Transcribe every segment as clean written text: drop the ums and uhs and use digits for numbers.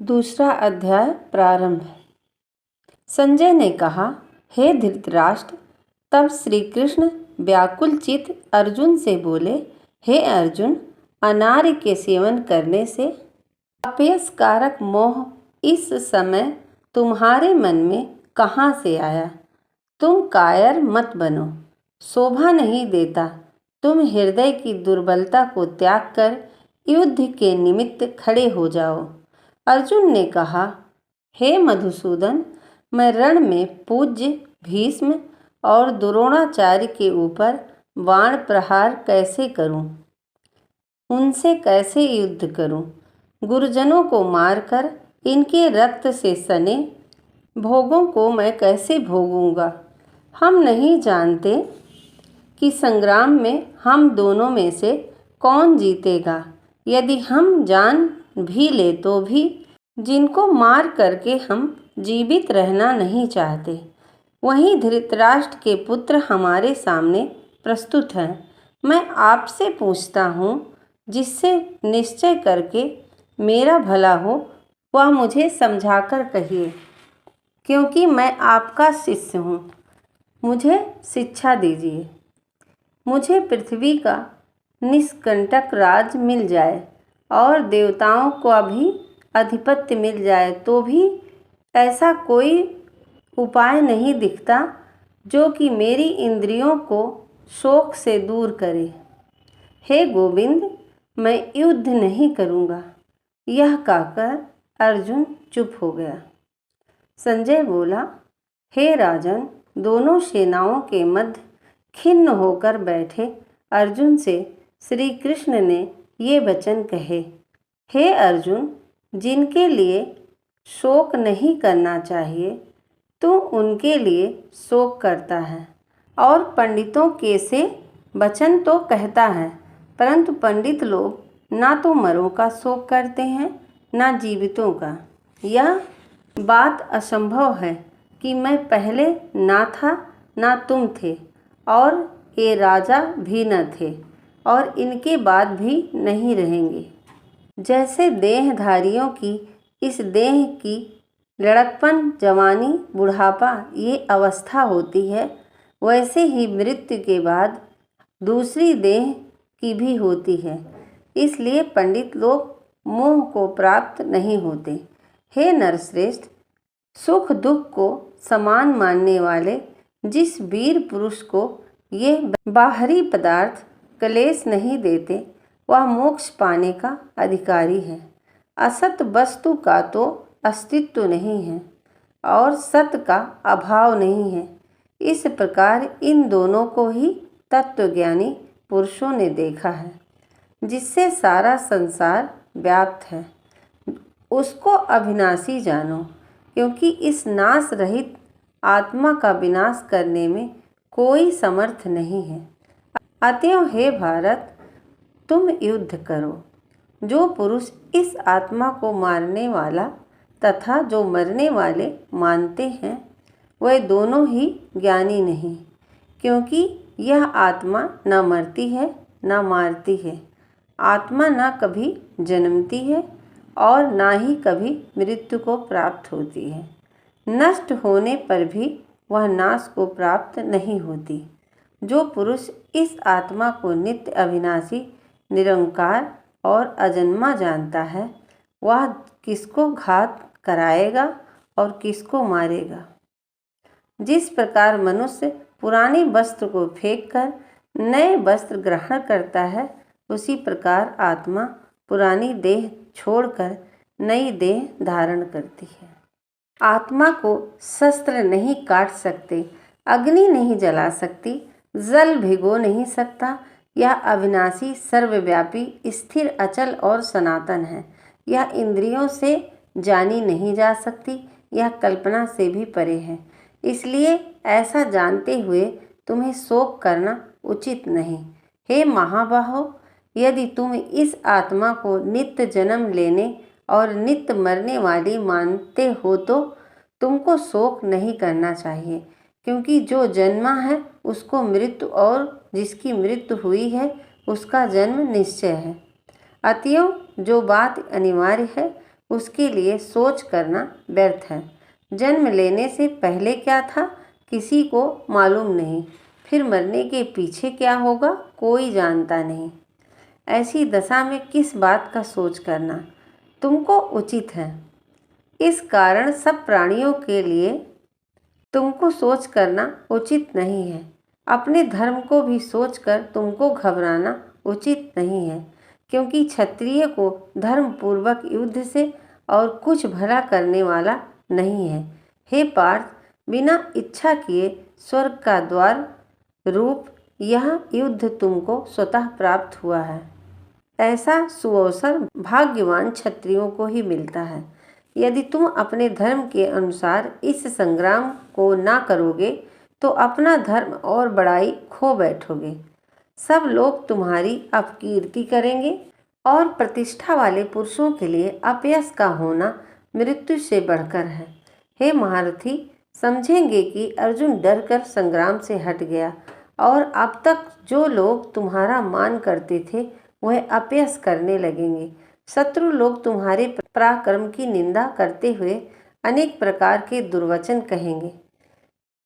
दूसरा अध्याय प्रारंभ। संजय ने कहा, हे धृतराष्ट्र। तब श्री कृष्ण व्याकुल चित्त अर्जुन से बोले, हे अर्जुन, अनार्य के सेवन करने से अपयसकारक मोह इस समय तुम्हारे मन में कहाँ से आया? तुम कायर मत बनो, शोभा नहीं देता। तुम हृदय की दुर्बलता को त्याग कर युद्ध के निमित्त खड़े हो जाओ। अर्जुन ने कहा, हे मधुसूदन, मैं रण में पूज्य भीष्म और द्रोणाचार्य के ऊपर बाण प्रहार कैसे करूं? उनसे कैसे युद्ध करूं? गुरुजनों को मारकर इनके रक्त से सने भोगों को मैं कैसे भोगूंगा? हम नहीं जानते कि संग्राम में हम दोनों में से कौन जीतेगा। यदि हम जान भी ले तो भी जिनको मार करके हम जीवित रहना नहीं चाहते। वहीं धृतराष्ट्र के पुत्र हमारे सामने प्रस्तुत हैं। मैं आपसे पूछता हूँ, जिससे निश्चय करके मेरा भला हो वह मुझे समझाकर कहिए, क्योंकि मैं आपका शिष्य हूँ। मुझे शिक्षा दीजिए। मुझे पृथ्वी का निष्कंटक राज मिल जाए और देवताओं को भी आधिपत्य मिल जाए तो भी ऐसा कोई उपाय नहीं दिखता जो कि मेरी इंद्रियों को शोक से दूर करे। हे गोविंद, मैं युद्ध नहीं करूँगा। यह कहकर अर्जुन चुप हो गया। संजय बोला, हे राजन, दोनों सेनाओं के मध्य खिन्न होकर बैठे अर्जुन से श्री कृष्ण ने ये वचन कहे, हे अर्जुन, जिनके लिए शोक नहीं करना चाहिए तू उनके लिए शोक करता है, और पंडितों के से वचन तो कहता है, परंतु पंडित लोग ना तो मरों का शोक करते हैं ना जीवितों का। यह बात असंभव है कि मैं पहले ना था ना तुम थे, और ये राजा भी न थे, और इनके बाद भी नहीं रहेंगे। जैसे देहधारियों की इस देह की लड़कपन, जवानी, बुढ़ापा ये अवस्था होती है, वैसे ही मृत्यु के बाद दूसरी देह की भी होती है। इसलिए पंडित लोग मोह को प्राप्त नहीं होते। हे नरश्रेष्ठ, सुख दुख को समान मानने वाले जिस वीर पुरुष को ये बाहरी पदार्थ क्लेश नहीं देते, वह मोक्ष पाने का अधिकारी है। असत वस्तु का तो अस्तित्व नहीं है और सत्य का अभाव नहीं है। इस प्रकार इन दोनों को ही तत्वज्ञानी पुरुषों ने देखा है। जिससे सारा संसार व्याप्त है, उसको अविनाशी जानो, क्योंकि इस नाश रहित आत्मा का विनाश करने में कोई समर्थ नहीं है। अतएव हे भारत, तुम युद्ध करो। जो पुरुष इस आत्मा को मारने वाला तथा जो मरने वाले मानते हैं, वह दोनों ही ज्ञानी नहीं, क्योंकि यह आत्मा न मरती है न मारती है। आत्मा न कभी जन्मती है और न ही कभी मृत्यु को प्राप्त होती है। नष्ट होने पर भी वह नाश को प्राप्त नहीं होती। जो पुरुष इस आत्मा को नित्य अविनाशी, निरंकार और अजन्मा जानता है, वह किसको घात कराएगा और किसको मारेगा। जिस प्रकार मनुष्य पुराने वस्त्र को फेंककर नए वस्त्र ग्रहण करता है, उसी प्रकार आत्मा पुरानी देह छोड़कर नई देह धारण करती है। आत्मा को शस्त्र नहीं काट सकते, अग्नि नहीं जला सकती, जल भिगो नहीं सकता। यह अविनाशी, सर्वव्यापी, स्थिर, अचल और सनातन है। यह इंद्रियों से जानी नहीं जा सकती, यह कल्पना से भी परे है। इसलिए ऐसा जानते हुए तुम्हें शोक करना उचित नहीं। हे महाबाहो, यदि तुम इस आत्मा को नित्य जन्म लेने और नित्य मरने वाली मानते हो तो तुमको शोक नहीं करना चाहिए, क्योंकि जो जन्मा है उसको मृत्यु, और जिसकी मृत्यु हुई है उसका जन्म निश्चय है। अतएव जो बात अनिवार्य है उसके लिए सोच करना व्यर्थ है। जन्म लेने से पहले क्या था किसी को मालूम नहीं, फिर मरने के पीछे क्या होगा कोई जानता नहीं। ऐसी दशा में किस बात का सोच करना तुमको उचित है। इस कारण सब प्राणियों के लिए तुमको सोच करना उचित नहीं है। अपने धर्म को भी सोचकर तुमको घबराना उचित नहीं है, क्योंकि क्षत्रिय को धर्म पूर्वक युद्ध से और कुछ भला करने वाला नहीं है। हे पार्थ, बिना इच्छा किए स्वर्ग का द्वार रूप यह युद्ध तुमको स्वतः प्राप्त हुआ है। ऐसा सुअवसर भाग्यवान क्षत्रियों को ही मिलता है। यदि तुम अपने धर्म के अनुसार इस संग्राम को ना करोगे तो अपना धर्म और बड़ाई खो बैठोगे। सब लोग तुम्हारी अपकीर्ति करेंगे और प्रतिष्ठा वाले पुरुषों के लिए अपयश का होना मृत्यु से बढ़कर है। हे महारथी, समझेंगे कि अर्जुन डरकर संग्राम से हट गया और अब तक जो लोग तुम्हारा मान करते थे वह अपयश करने लगेंगे। शत्रु लोग तुम्हारे पराक्रम की निंदा करते हुए अनेक प्रकार के दुर्वचन कहेंगे।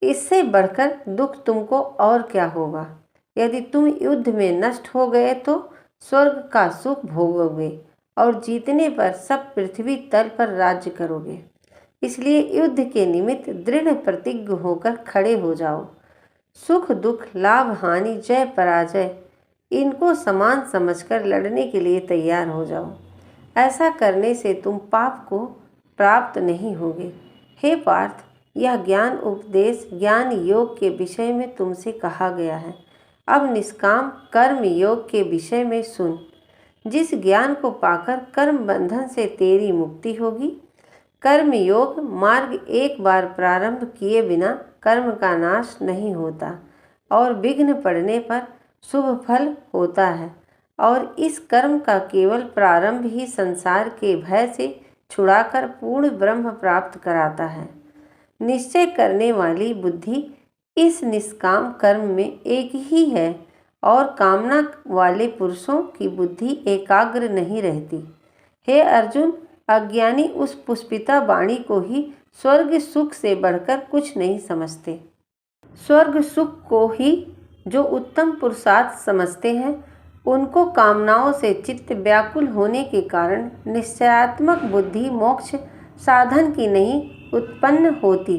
इससे बढ़कर दुख तुमको और क्या होगा। यदि तुम युद्ध में नष्ट हो गए तो स्वर्ग का सुख भोगोगे और जीतने पर सब पृथ्वी तल पर राज्य करोगे। इसलिए युद्ध के निमित्त दृढ़ प्रतिज्ञ होकर खड़े हो जाओ। सुख दुख, लाभ हानि, जय पराजय इनको समान समझकर लड़ने के लिए तैयार हो जाओ। ऐसा करने से तुम पाप को प्राप्त नहीं होगे। हे पार्थ, यह ज्ञान उपदेश ज्ञान योग के विषय में तुमसे कहा गया है। अब निष्काम कर्म योग के विषय में सुन। जिस ज्ञान को पाकर कर्म बंधन से तेरी मुक्ति होगी। कर्म योग मार्ग एक बार प्रारंभ किए बिना कर्म का नाश नहीं होता और विघ्न पड़ने पर शुभ फल होता है, और इस कर्म का केवल प्रारंभ ही संसार के भय से छुड़ाकर पूर्ण ब्रह्म प्राप्त कराता है। निश्चय करने वाली बुद्धि इस निष्काम कर्म में एक ही है और कामना वाले पुरुषों की बुद्धि एकाग्र नहीं रहती। हे अर्जुन, अज्ञानी उस पुष्पिता वाणी को ही स्वर्ग सुख से बढ़कर कुछ नहीं समझते। स्वर्ग सुख को ही जो उत्तम पुरुषार्थ समझते हैं, उनको कामनाओं से चित्त व्याकुल होने के कारण निश्चयात्मक बुद्धि मोक्ष साधन की नहीं उत्पन्न होती।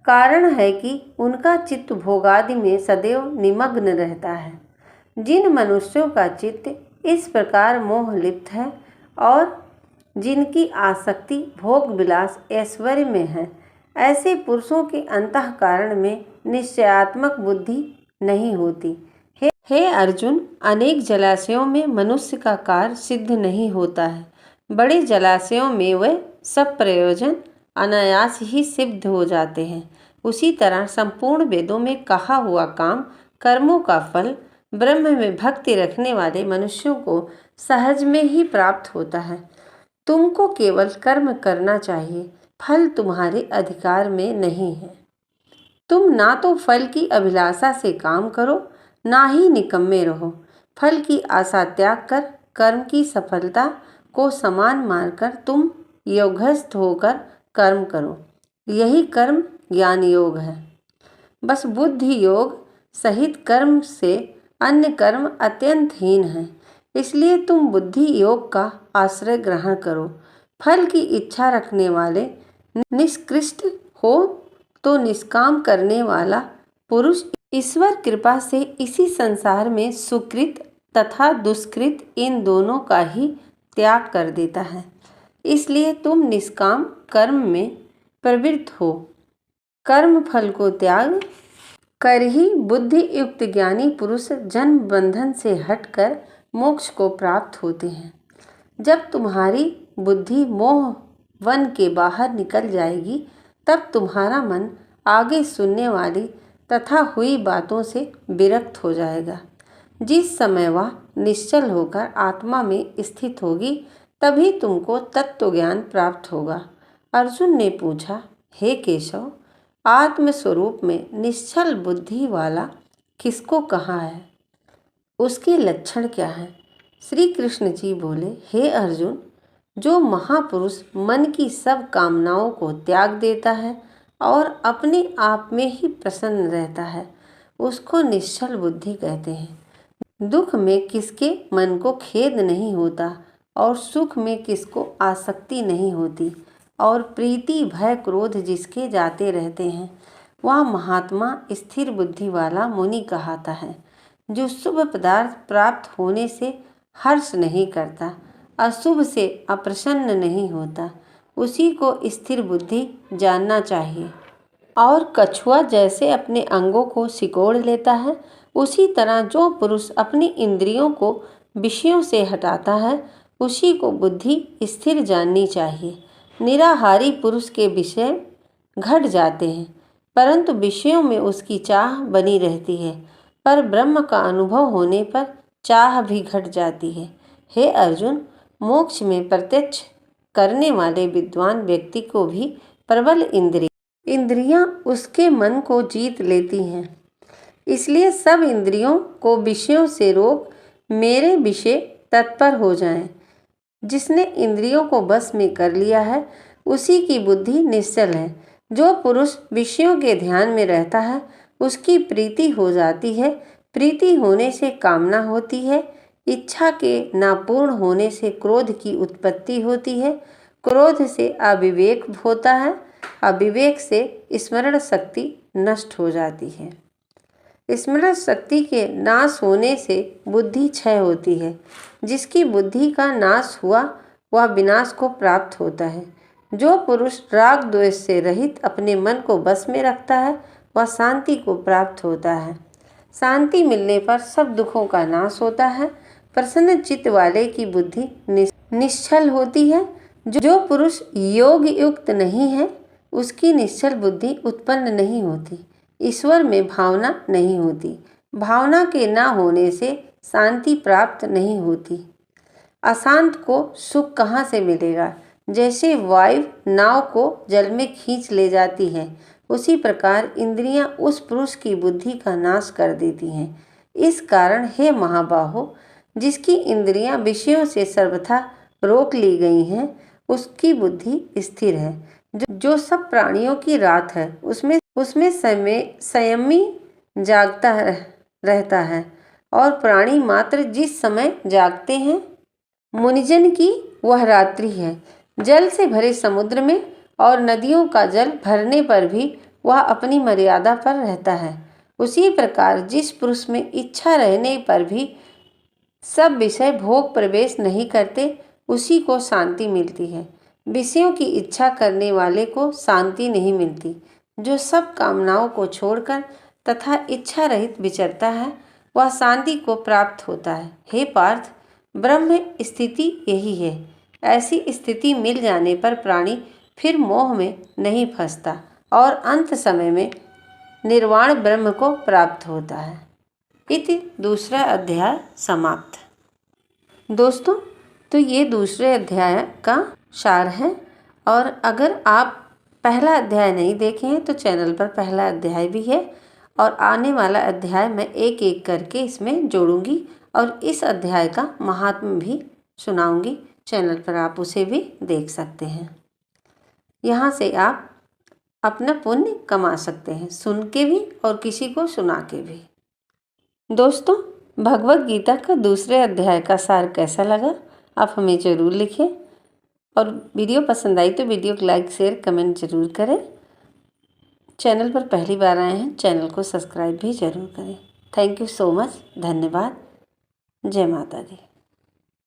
कारण है कि उनका चित्त भोगादि में सदैव निमग्न रहता है। जिन मनुष्यों का चित्त इस प्रकार मोह लिप्त है और जिनकी आसक्ति भोग विलास ऐश्वर्य में है, ऐसे पुरुषों के अंतःकरण में निश्चयात्मक बुद्धि नहीं होती। हे अर्जुन, अनेक जलाशयों में मनुष्य का कार्य सिद्ध नहीं होता है। बड़े जलाशयों में वह सब प्रयोजन अनायास ही सिद्ध हो जाते हैं। उसी तरह संपूर्ण वेदों में कहा हुआ काम कर्मों का फल ब्रह्म में भक्ति रखने वाले मनुष्यों को सहज में ही प्राप्त होता है। तुमको केवल कर्म करना चाहिए, फल तुम्हारे अधिकार में नहीं है। तुम ना तो फल की अभिलाषा से काम करो, ना ही निकम्मे रहो। फल की आशा त्याग कर कर्म की सफलता को समान मानकर तुम योगस्थ होकर कर्म करो। यही कर्म ज्ञान योग है। बस बुद्धि योग सहित कर्म से अन्य कर्म अत्यंत हीन है। इसलिए तुम बुद्धि योग का आश्रय ग्रहण करो। फल की इच्छा रखने वाले निष्कृष्ट हो तो निष्काम करने वाला पुरुष ईश्वर कृपा से इसी संसार में सुकृत तथा दुष्कृत इन दोनों का ही त्याग कर देता है। इसलिए तुम निष्काम कर्म में प्रवृत्त हो। कर्म फल को त्याग कर ही बुद्धि युक्त ज्ञानी पुरुष जन्म बंधन से हटकर मोक्ष को प्राप्त होते हैं। जब तुम्हारी बुद्धि मोह वन के बाहर निकल जाएगी, तब तुम्हारा मन आगे सुनने वाली तथा हुई बातों से विरक्त हो जाएगा। जिस समय वह निश्चल होकर आत्मा में स्थित होगी, तभी तुमको तत्व ज्ञान प्राप्त होगा। अर्जुन ने पूछा, हे केशव, आत्मस्वरूप में निश्चल बुद्धि वाला किसको कहा है? उसके लक्षण क्या हैं? श्री कृष्ण जी बोले, हे अर्जुन, जो महापुरुष मन की सब कामनाओं को त्याग देता है और अपने आप में ही प्रसन्न रहता है, उसको निश्चल बुद्धि कहते हैं। दुख में किसके मन को खेद नहीं होता और सुख में किसको आसक्ति नहीं होती, और प्रीति भय क्रोध जिसके जाते रहते हैं, वह महात्मा स्थिर बुद्धि वाला मुनि कहाता है। जो शुभ पदार्थ प्राप्त होने से हर्ष नहीं करता, अशुभ से अप्रसन्न नहीं होता, उसी को स्थिर बुद्धि जानना चाहिए। और कछुआ जैसे अपने अंगों को सिकोड़ लेता है, उसी तरह जो पुरुष अपनी इंद्रियों को विषयों से हटाता है, उसी को बुद्धि स्थिर जाननी चाहिए। निराहारी पुरुष के विषय घट जाते हैं, परंतु विषयों में उसकी चाह बनी रहती है, पर ब्रह्म का अनुभव होने पर चाह भी घट जाती है। हे अर्जुन, मोक्ष में प्रत्यक्ष करने वाले विद्वान व्यक्ति को भी प्रबल इंद्रियां उसके मन को जीत लेती हैं। इसलिए सब इंद्रियों को विषयों से रोक मेरे विषय तत्पर हो जाएं। जिसने इंद्रियों को बस में कर लिया है, उसी की बुद्धि निश्चल है। जो पुरुष विषयों के ध्यान में रहता है, उसकी प्रीति हो जाती है। प्रीति होने से कामना होती है। इच्छा के नापूर्ण होने से क्रोध की उत्पत्ति होती है। क्रोध से अविवेक होता है। अविवेक से स्मरण शक्ति नष्ट हो जाती है। स्मरण शक्ति के नाश होने से बुद्धि क्षय होती है। जिसकी बुद्धि का नाश हुआ, वह विनाश को प्राप्त होता है। जो पुरुष राग द्वेष से रहित अपने मन को बस में रखता है, वह शांति को प्राप्त होता है। शांति मिलने पर सब दुखों का नाश होता है। प्रसन्न चित्त वाले की बुद्धि निश्चल होती है। जो पुरुष योग युक्त नहीं है, उसकी निश्चल बुद्धि उत्पन्न नहीं होती। ईश्वर में भावना नहीं होती। भावना के न होने से शांति प्राप्त नहीं होती। अशांत को सुख कहाँ से मिलेगा? जैसे वायु नाव को जल में खींच ले जाती है, उसी प्रकार इंद्रियां उस पुरुष की बुद्धि का नाश कर देती हैं। इस कारण हे महाबाहो, जिसकी इंद्रियां विषयों से सर्वथा रोक ली गई हैं, उसकी बुद्धि स्थिर है। जो सब प्राणियों की रात है, उसमें संयमी जागता रहता है, और प्राणी मात्र जिस समय जागते हैं, मुनिजन की वह रात्रि है। जल से भरे समुद्र में और नदियों का जल भरने पर भी वह अपनी मर्यादा पर रहता है। उसी प्रकार जिस पुरुष में इच्छा रहने पर भी सब विषय भोग प्रवेश नहीं करते, उसी को शांति मिलती है। विषयों की इच्छा करने वाले को शांति नहीं मिलती। जो सब कामनाओं को छोड़कर तथा इच्छा रहित विचरता है, वह शांति को प्राप्त होता है। हे पार्थ, ब्रह्म स्थिति यही है। ऐसी स्थिति मिल जाने पर प्राणी फिर मोह में नहीं फंसता और अंत समय में निर्वाण ब्रह्म को प्राप्त होता है। इति दूसरा अध्याय समाप्त। दोस्तों, तो ये दूसरे अध्याय का सार है, और अगर आप पहला अध्याय नहीं देखे हैं तो चैनल पर पहला अध्याय भी है, और आने वाला अध्याय मैं एक एक करके इसमें जोड़ूंगी और इस अध्याय का महात्म्य भी सुनाऊंगी। चैनल पर आप उसे भी देख सकते हैं। यहाँ से आप अपना पुण्य कमा सकते हैं, सुन के भी और किसी को सुना के भी। दोस्तों, भगवत गीता का दूसरे अध्याय का सार कैसा लगा, आप हमें ज़रूर लिखें, और वीडियो पसंद आई तो वीडियो को लाइक शेयर कमेंट ज़रूर करें। चैनल पर पहली बार आए हैं, चैनल को सब्सक्राइब भी ज़रूर करें। Thank you so much. धन्यवाद। जय माता दी।